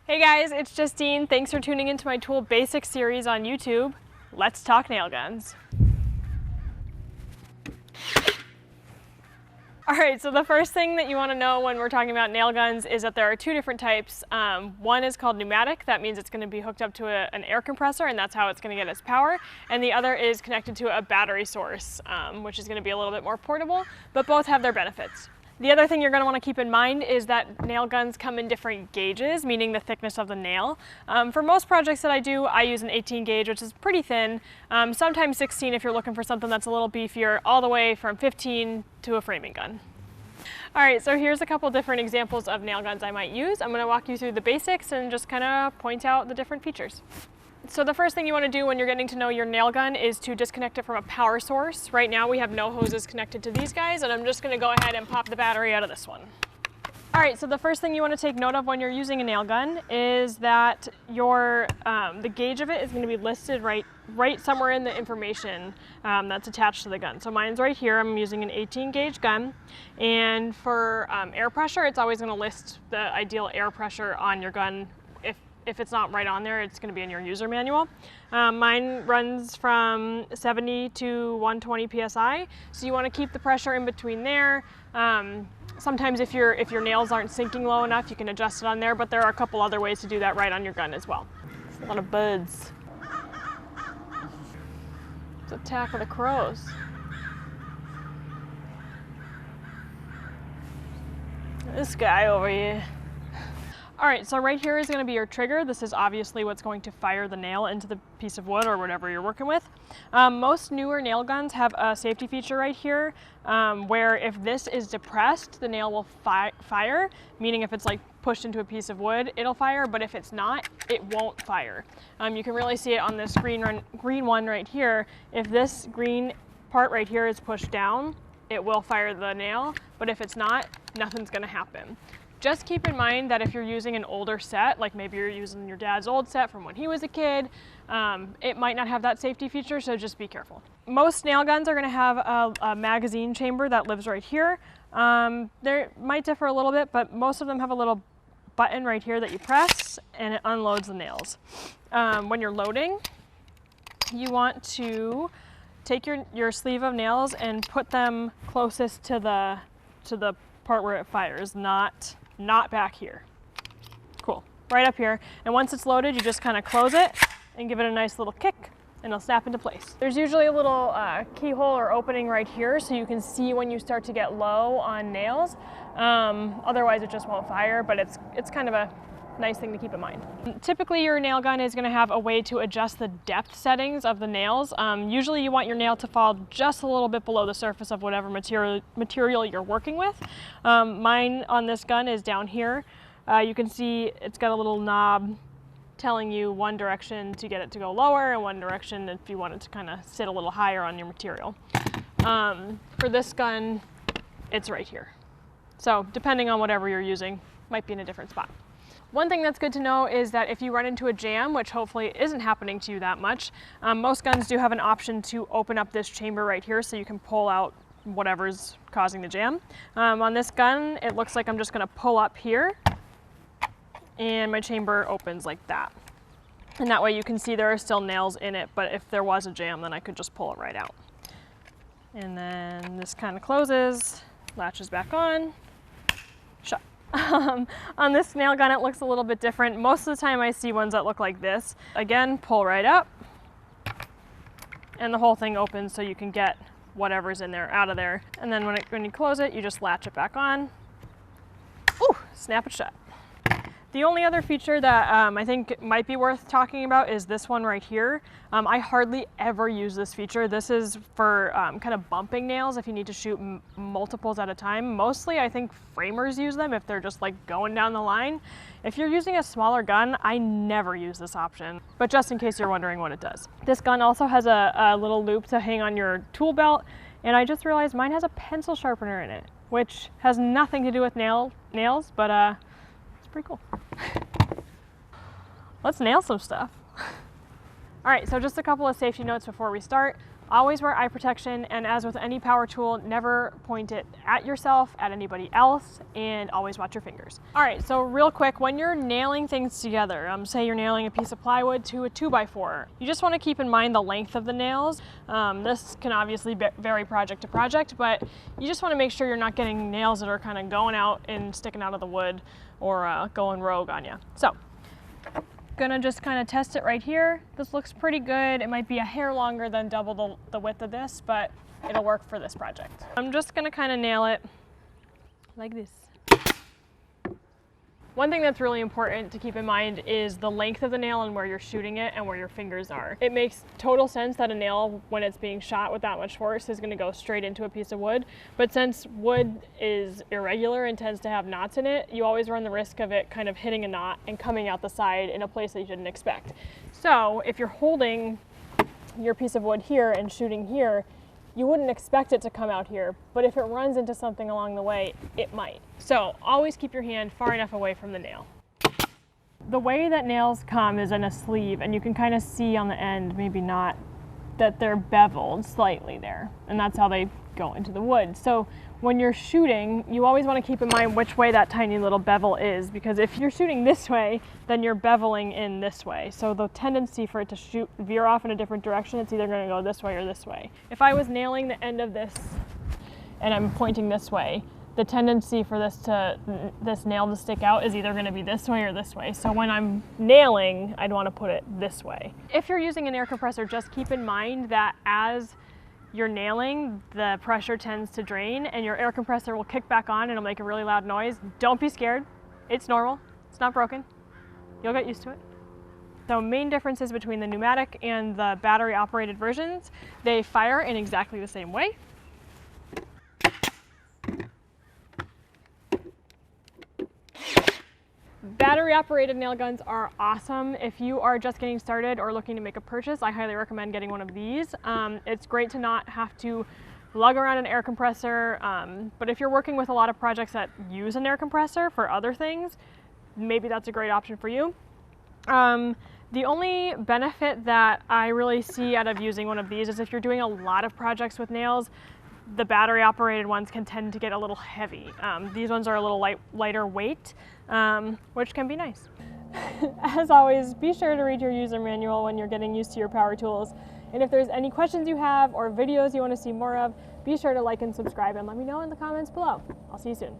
Hey guys, it's Justine. Thanks for tuning into my Tool Basics series on YouTube. Let's talk nail guns. Alright, so the first thing that you want to know when we're talking about nail guns is that there are two different types. One is called pneumatic. That means it's going to be hooked up to an air compressor, and that's how it's going to get its power. And the other is connected to a battery source, which is going to be a little bit more portable, but both have their benefits. The other thing you're going to want to keep in mind is that nail guns come in different gauges, meaning the thickness of the nail. For most projects that I do, I use an 18 gauge, which is pretty thin, sometimes 16 if you're looking for something that's a little beefier, all the way from 15 to a framing gun. Alright, so here's a couple different examples of nail guns I might use. I'm going to walk you through the basics and just kind of point out the different features. So the first thing you want to do when you're getting to know your nail gun is to disconnect it from a power source. Right now we have no hoses connected to these guys, and I'm just going to go ahead and pop the battery out of this one. Alright, so the first thing you want to take note of when you're using a nail gun is that the gauge of it is going to be listed right somewhere in the information that's attached to the gun. So mine's right here. I'm using an 18 gauge gun, and for air pressure, it's always going to list the ideal air pressure on your gun. If it's not right on there, it's going to be in your user manual. Mine runs from 70 to 120 psi, so you want to keep the pressure in between there. Sometimes if your nails aren't sinking low enough, you can adjust it on there, but there are a couple other ways to do that right on your gun as well. It's a lot of buds. It's Attack of the Crows. This guy over here. Alright, so right here is going to be your trigger. This is obviously what's going to fire the nail into the piece of wood or whatever you're working with. Most newer nail guns have a safety feature right here where if this is depressed, the nail will fire, meaning if it's like pushed into a piece of wood, it'll fire, but if it's not, it won't fire. You can really see it on this green one right here. If this green part right here is pushed down, it will fire the nail, but if it's not, nothing's going to happen. Just keep in mind that if you're using an older set, like maybe you're using your dad's old set from when he was a kid, it might not have that safety feature, so just be careful. Most nail guns are going to have a magazine chamber that lives right here. They might differ a little bit, but most of them have a little button right here that you press, and it unloads the nails. When you're loading, you want to take your sleeve of nails and put them closest to the part where it fires, not back here. Cool, right up here. And once it's loaded, you just kind of close it and give it a nice little kick, and it'll snap into place. There's usually a little keyhole or opening right here so you can see when you start to get low on nails. Otherwise it just won't fire, but it's kind of a nice thing to keep in mind. Typically your nail gun is going to have a way to adjust the depth settings of the nails. Usually you want your nail to fall just a little bit below the surface of whatever material you're working with. Mine on this gun is down here. You can see it's got a little knob telling you one direction to get it to go lower and one direction if you want it to kind of sit a little higher on your material. For this gun, it's right here. So depending on whatever you're using, might be in a different spot. One thing that's good to know is that if you run into a jam, which hopefully isn't happening to you that much, most guns do have an option to open up this chamber right here so you can pull out whatever's causing the jam. On this gun, it looks like I'm just going to pull up here and my chamber opens like that. And that way you can see there are still nails in it, but if there was a jam, then I could just pull it right out. And then this kind of closes, latches back on, shut. On this nail gun, it looks a little bit different. Most of the time I see ones that look like this. Again, pull right up, and the whole thing opens so you can get whatever's in there out of there. And then when you close it, you just latch it back on. Ooh, snap it shut. The only other feature that I think might be worth talking about is this one right here. I hardly ever use this feature. This is for kind of bumping nails if you need to shoot multiples at a time. Mostly I think framers use them if they're just like going down the line. If you're using a smaller gun, I never use this option, but just in case you're wondering what it does. This gun also has a little loop to hang on your tool belt, and I just realized mine has a pencil sharpener in it, which has nothing to do with nails, but pretty cool. Let's nail some stuff. All right, so just a couple of safety notes before we start. Always wear eye protection, and as with any power tool, never point it at yourself, at anybody else, and always watch your fingers. All right, so real quick, when you're nailing things together, say you're nailing a piece of plywood to a 2x4, you just want to keep in mind the length of the nails. This can obviously vary project to project, but you just want to make sure you're not getting nails that are kind of going out and sticking out of the wood or going rogue on you. So, gonna just kind of test it right here. This looks pretty good. It might be a hair longer than double the width of this, but it'll work for this project. I'm just gonna kind of nail it like this. One thing that's really important to keep in mind is the length of the nail and where you're shooting it and where your fingers are. It makes total sense that a nail, when it's being shot with that much force, is going to go straight into a piece of wood. But since wood is irregular and tends to have knots in it, you always run the risk of it kind of hitting a knot and coming out the side in a place that you didn't expect. So if you're holding your piece of wood here and shooting here, you wouldn't expect it to come out here, but if it runs into something along the way, it might. So always keep your hand far enough away from the nail. The way that nails come is in a sleeve, and you can kind of see on the end, maybe not, that they're beveled slightly there, and that's how they go into the wood. So when you're shooting, you always want to keep in mind which way that tiny little bevel is, because if you're shooting this way, then you're beveling in this way. So the tendency for it to veer off in a different direction, it's either going to go this way or this way. If I was nailing the end of this and I'm pointing this way, the tendency for this nail to stick out is either going to be this way or this way. So when I'm nailing, I'd want to put it this way. If you're using an air compressor, just keep in mind that as you're nailing, the pressure tends to drain and your air compressor will kick back on and it'll make a really loud noise. Don't be scared. It's normal. It's not broken. You'll get used to it. The main differences between the pneumatic and the battery operated versions, they fire in exactly the same way. Battery operated nail guns are awesome. If you are just getting started or looking to make a purchase, I highly recommend getting one of these. It's great to not have to lug around an air compressor, but if you're working with a lot of projects that use an air compressor for other things, maybe that's a great option for you. The only benefit that I really see out of using one of these is if you're doing a lot of projects with nails, the battery operated ones can tend to get a little heavy. These ones are a little lighter weight, which can be nice. As always, be sure to read your user manual when you're getting used to your power tools. And if there's any questions you have or videos you want to see more of, be sure to like and subscribe and let me know in the comments below. I'll see you soon.